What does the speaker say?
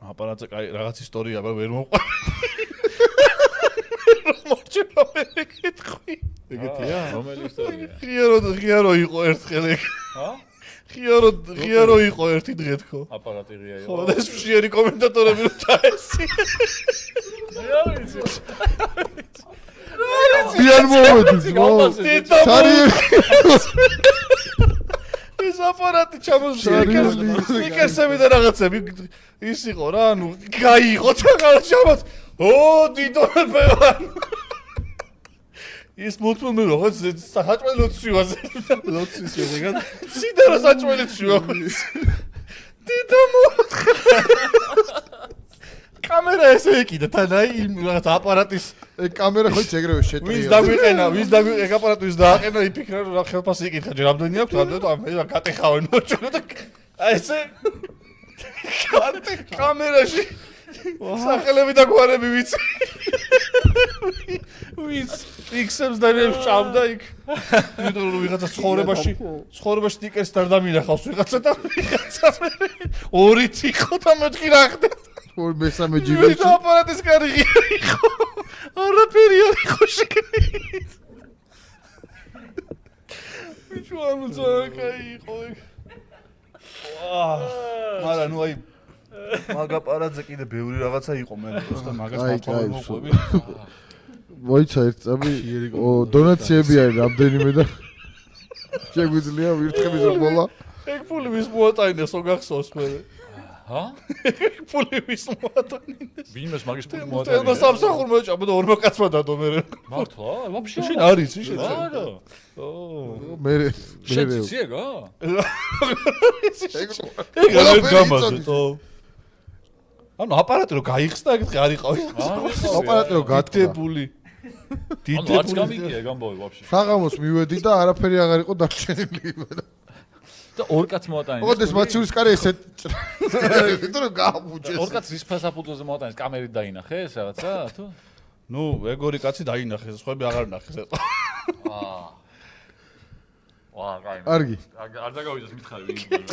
აპარატზე კაი რაღაც ისტორია ვერ მოყვარ. მოჩვენა მე კითხი. ეგეთია? რომელი ისტორია? ღიარო იყო ერთხელ ეგ. ჰა? ღიარო იყო ერთი დღე თქო. აპარატი ღია იყო. ხო, და ეს მშიერი კომენტატორები რო დაესი. რა ვიცი. ბიან მომედის, სარიელი. ეს აპარატი ჩამოსვლიკერსები და რაღაცები ის იყო რა, ანუ გაიყო და ჩამოს. ო, დიდონებევან. ის მოთმობ როგორც საჭმელი ლოცვიაზე. ლოცვის ეგად. სიდარა საჭმელი ცივა. დიდო მოთხა. კამერა ესე ეკიდა თან აი იმ რაღაც აპარატის კამერა ხო ეგრევე შეტრია. ვის დაგვიყენა აპარატი ვის დააყენა იფიქრა რომ რა ხელფასი იკითხა ჯერ რამდენი აქვს რამდენი ამ მე გატეხავენ მოჭრა და აი ესე კამერაში სახელები და გვარები ვიცი ვის ფიქსებს და რებს ჭამდა იქ იმიტომ რომ ვიღაცა ცხოვრებაში სტიკერს არ დამინახავს ვიღაცა და ვიღაცა ორი თიხო და მეთქი რა ხდება ორ მესამე ჯიბეში აპარატის კარი ღია იყო არაფერი არ იყო შეკრით ბიჭო ანუ ძაკაი იყო ეგ მაგრამ ნუ აი მაგ აპარატზე კიდე ბევრი რაღაცა იყო მე просто მაგას მართლა მოყვები მოიცა ერთ წამი დონაციები არის რამდენიმე და შეგვიძლია ვირთხების რბოლა ეგ ფული ვის მოატანეს ო გახსოვს მე ჰა? ფული ვის მოატანეს ვინმეს მაგის ფული მოატანეს მოატანეს? და სამსახურმა ჭამდა და ორმა კაცმა დადო მე მართლა? ვაფშე შენ არის ისე არა. ო მე შეცი ეგა? ეგ არ გამაზეთო ანუ აპარატი რო გაიხსნა ეგეთღე არ იყავი აპარატი რო გატკბული ანუ არც გამიგია ეგ ამბავი ვაფშე. საღამოს მივედი და არაფერი აღარ იყო დარჩენილი და ორ კაც მოატანეს. ოღონდ ეს მაცურის კარი ესე იმიტომ რომ გააბუჯეს ორ კაც რის ფასაფუტოზე მოატანეს კამერით დაინახეს რაღაცა თუ? ნუ ეგ ორი კაცი დაინახეს სხვები აღარ ნახეს ვა, კაი. კარგი არ დაგავიდეს მითხარი ვინ.